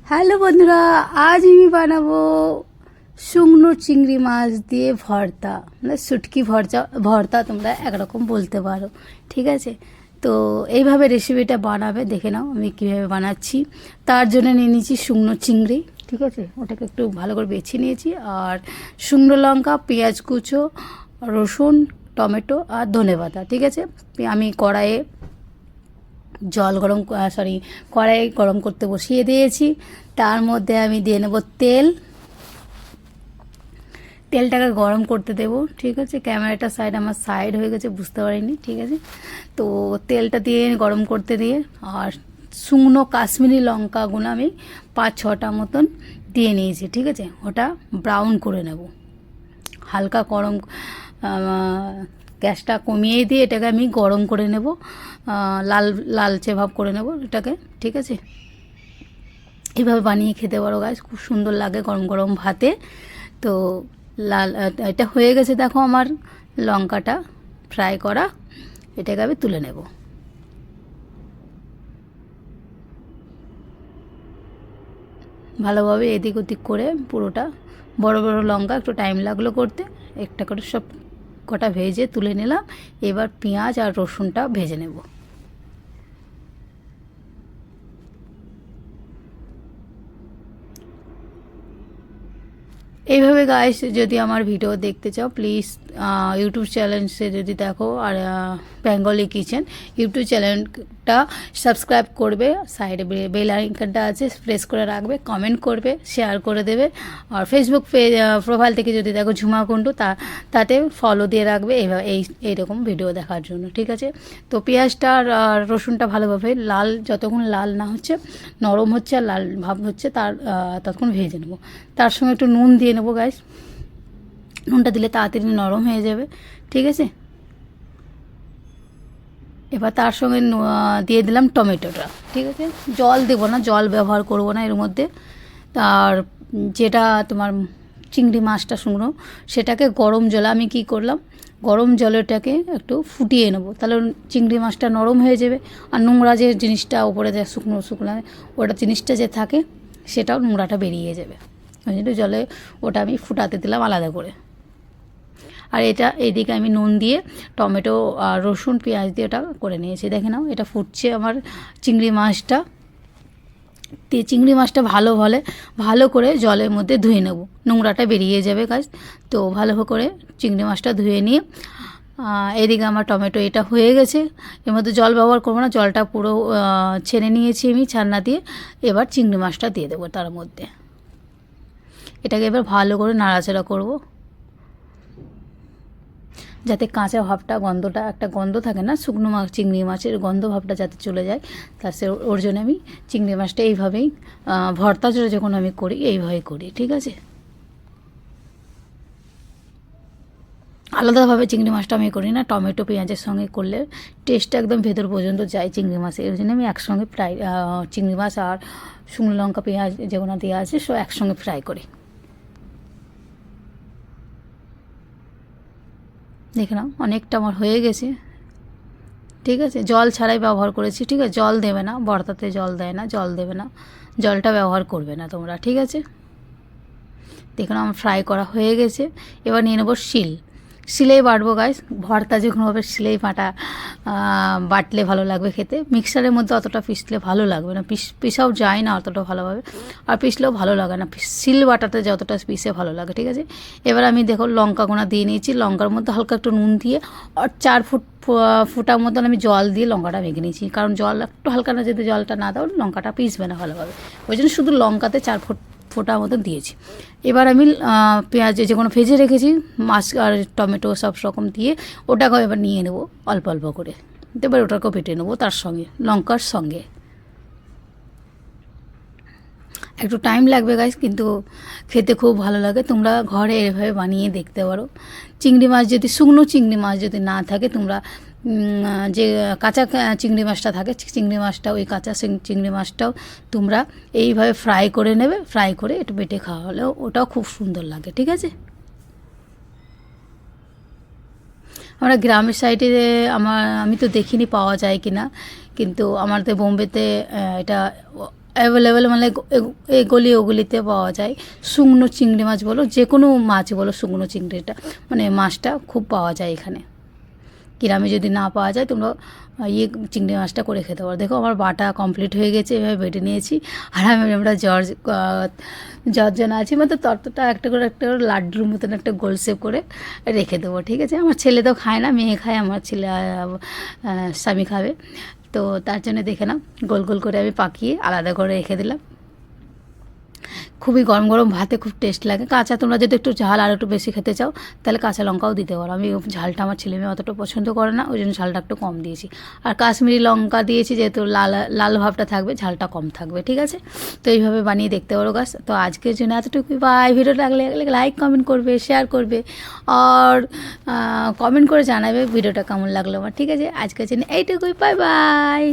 Hello বন্ধুরা, আজ আমি বানাবো শুকনো চিংড়ি মাছ দিয়ে ভর্তা, মানে শুটকি ভর্তা ভর্তা তোমরা একরকম বলতে পারো। ঠিক আছে, তো এইভাবে রেসিপিটা বানাবে, দেখে নাও আমি কীভাবে বানাচ্ছি। তার জন্য নিয়ে নিয়েছি শুকনো চিংড়ি, ঠিক আছে, ওটাকে একটু ভালো করে বেছে নিয়েছি, আর শুকনো লঙ্কা, পেঁয়াজ কুচো, রসুন, টমেটো আর ধনেপাতা। ঠিক আছে, আমি কড়াই গরম করতে বসিয়ে দিয়েছি। তার মধ্যে আমি দিয়ে নেব তেলটাকে গরম করতে দেব। ঠিক আছে, ক্যামেরাটা আমার সাইড হয়ে গেছে, বুঝতে পারিনি। ঠিক আছে, তো তেলটা দিয়ে গরম করতে দিয়ে, আর শুকনো কাশ্মীরি লঙ্কাগুলো আমি 5-6টা মতন দিয়ে নিয়েছি। ঠিক আছে, ওটা ব্রাউন করে নেব, হালকা গরম, গ্যাসটা কমিয়ে দিয়ে এটাকে আমি গরম করে নেব, লালচে ভাব করে নেব এটাকে। ঠিক আছে, এইভাবে বানিয়ে খেতে পারো গাছ, খুব সুন্দর লাগে গরম গরম ভাতে। তো এটা হয়ে গেছে, দেখো আমার লঙ্কাটা ফ্রাই করা, এটাকে আমি তুলে নেব। ভালোভাবে এদিক ওদিক করে পুরোটা, বড় বড় লঙ্কা, একটু টাইম লাগলো করতে, একটা করে সব কটা ভেজে তুলে নিলাম। এবার পেঁয়াজ আর রসুনটা ভেজে নেব। এইভাবে গাইস, যদি আমার ভিডিও দেখতে চাও প্লিজ ইউটিউব চ্যানেলসে যদি দেখো, আর বেঙ্গলি কিচেন ইউটিউব চ্যানেলটা সাবস্ক্রাইব করবে, সাইডে বেল আইকনটা আছে প্রেস করে রাখবে, কমেন্ট করবে, শেয়ার করে দেবে। আর ফেসবুক প্রোফাইল থেকে যদি দেখো ঝুমা কুণ্ডু, তাতে ফলো দিয়ে রাখবে এইরকম ভিডিও দেখার জন্য। ঠিক আছে, তো পেঁয়াজটা আর রসুনটা ভালোভাবে যতক্ষণ লাল না হচ্ছে, নরম হচ্ছে আর লাল ভাব হচ্ছে, ততক্ষণ ভেজে নেবো। তার সঙ্গে একটু নুন দিয়ে নেবো গাইস, নুনটা দিলে তাড়াতাড়ি নরম হয়ে যাবে। ঠিক আছে, এবার তার সঙ্গে দিয়ে দিলাম টমেটোটা। ঠিক আছে, জল দেবো না, জল ব্যবহার করব না এর মধ্যে। আর যেটা তোমার চিংড়ি মাছটা শুকনো, সেটাকে গরম জলে আমি কি করলাম, গরম জলটাকে একটু ফুটিয়ে নেবো, তাহলে চিংড়ি মাছটা নরম হয়ে যাবে। আর নোংরা যে জিনিসটা ওপরে যে শুকনো শুকনো ওটা জিনিসটা যে থাকে, সেটাও নোংরাটা বেরিয়ে যাবে। ওই জন্য জলে ওটা আমি ফুটাতে দিলাম আলাদা করে। আর এইদিকে আমি নুন দিয়ে টমেটো আর রসুন পেঁয়াজ দিয়ে ওটা করে নিয়েছি। দেখে নাও, এটা ফুটছে আমার চিংড়ি মাছটা। চিংড়ি মাছটা ভালো করে জলের মধ্যে ধুয়ে নেব, নোংরাটা বেরিয়ে যাবে গাছ। তো ভালো করে চিংড়ি মাছটা ধুয়ে নিয়ে, এদিকে আমার টমেটো এটা হয়ে গেছে, এর মধ্যে জল ব্যবহার করবো না, জলটা পুরো ছেনে নিয়েছি আমি ছান্না দিয়ে। এবার চিংড়ি মাছটা দিয়ে দেবো তার মধ্যে, এটাকে এবার ভালো করে নাড়াচাড়া করব, যাতে কাঁচা ভাবটা, গন্ধটা, একটা গন্ধ থাকে না শুকনো মাছ, চিংড়ি মাছের গন্ধ ভাবটা যাতে চলে যায়। ওর জন্য আমি চিংড়ি মাছটা এইভাবেই ভর্তা যখন আমি করি এইভাবেই করি। ঠিক আছে, আলাদাভাবে চিংড়ি মাছটা আমি করি না, টমেটো পেঁয়াজের সঙ্গে করলে টেস্টটা একদম ভেতর পর্যন্ত যায় চিংড়ি মাছের। এর জন্য আমি একসঙ্গে চিংড়ি মাছ আর শুকনো লঙ্কা পেঁয়াজ যেগুলো দেওয়া আছে সব একসঙ্গে ফ্রাই করি। দেখে নাও, অনেকটা আমার হয়ে গেছে। ঠিক আছে, জল ছাড়াই ব্যবহার করেছি। ঠিক আছে, জল দেবে না, ভর্তাতে জল দেয় না, জল দেবে না, জলটা ব্যবহার করবে না তোমরা। ঠিক আছে, দেখুন আমার ফ্রাই করা হয়ে গেছে। এবার নিয়ে নেবো শিলেই বাটবো গাইস, ভর্তা যখন হবে শিলেই বাটলে ভালো লাগবে খেতে। মিক্সারের মধ্যে অতটা পিসলে ভালো লাগবে না, পিসাও যায় না অতটা ভালোভাবে, আর পিসলেও ভালো লাগে না, শিল বাটাতে যতটা পিসে ভালো লাগে। ঠিক আছে, এবার আমি দেখো লঙ্কা গোনা দিয়ে নিয়েছি, লঙ্কার মধ্যে হালকা একটু নুন দিয়ে, আর 4 ফুটার মতন আমি জল দিয়ে লঙ্কাটা ভেঙে নিয়েছি, কারণ জল একটু হালকা না, যদি জলটা না দাও লঙ্কাটা পিসবে না ভালোভাবে, ওই জন্য শুধু লঙ্কাতে 4 ফোঁটা মতন দিয়েছি। এবার আমি পেঁয়াজ যেগুলো ভেজে রেখেছি, মাছ আর টমেটো সব রকম দিয়ে ওটাকেও এবার নিয়ে নেবো অল্প অল্প করে, এবার ওটাকেও বেটে নেবো তার সঙ্গে, লঙ্কার সঙ্গে। একটু টাইম লাগবে গাইস, কিন্তু খেতে খুব ভালো লাগে। তোমরা ঘরে এভাবে বানিয়ে দেখতে পারো। চিংড়ি মাছ যদি, শুকনো চিংড়ি মাছ যদি না থাকে, তোমরা যে কাঁচা চিংড়ি মাছটা থাকে, চিংড়ি মাছটা, ওই কাঁচা চিংড়ি মাছটাও তোমরা এইভাবে ফ্রাই করে নেবে, ফ্রাই করে একটু বেটে খাওয়া হলেও ওটাও খুব সুন্দর লাগে। ঠিক আছে, আমরা গ্রামের সাইডে, আমি তো দেখিনি পাওয়া যায় কি না, কিন্তু আমাদের বোম্বেতে এটা অ্যাভেলেবেল, মানে এগুলি ওগুলিতে পাওয়া যায়। শুকনো চিংড়ি মাছ বলো, যে কোনো মাছ বলো, শুকনো চিংড়িটা মানে মাছটা খুব পাওয়া যায় এখানে। গ্রামে যদি না পাওয়া যায় তোমরা চিংড়ি মাছটা করে খেতে পারো। দেখো আমার বাটা কমপ্লিট হয়ে গেছে, এভাবে বেটে নিয়েছি। আর আমরা জন আছি, মানে ততটা একটা করে লাড্ডুর মতন একটা গোল শেপ করে রেখে দেবো, ঠিক আছে। আমার ছেলে তো খায় না, মেয়ে খায়, আমার ছেলে স্বামী খাবে। তো তার জন্য দেখে নাও গোল গোল করে আমি পাকিয়ে আলাদা করে রেখে দিলাম। খুবই গরম গরম ভাতে খুব টেস্ট লাগে। কাঁচা তোমরা যদি একটু ঝাল আর একটু বেশি খেতে চাও তাহলে কাঁচা লঙ্কাও দিতে পারো। আমি ঝালটা, আমার ছেলে মেয়ে অতটা পছন্দ করে না, ওই জন্য ঝালটা একটু কম দিয়েছি। আর কাশ্মীরি লঙ্কা দিয়েছি যেহেতু লাল লাল ভাবটা থাকবে, ঝালটা কম থাকবে, ঠিক আছে। তো এইভাবে বানিয়ে দেখতে পারো গাছ। তো আজকের জন্য এতটুকুই। বাই। ভিডিও লাগলে লাইক কমেন্ট করবে, শেয়ার করবে, আর কমেন্ট করে জানাবে ভিডিওটা কেমন লাগলো আমার, ঠিক আছে। আজকের জন্য এইটুকুই। Bye bye.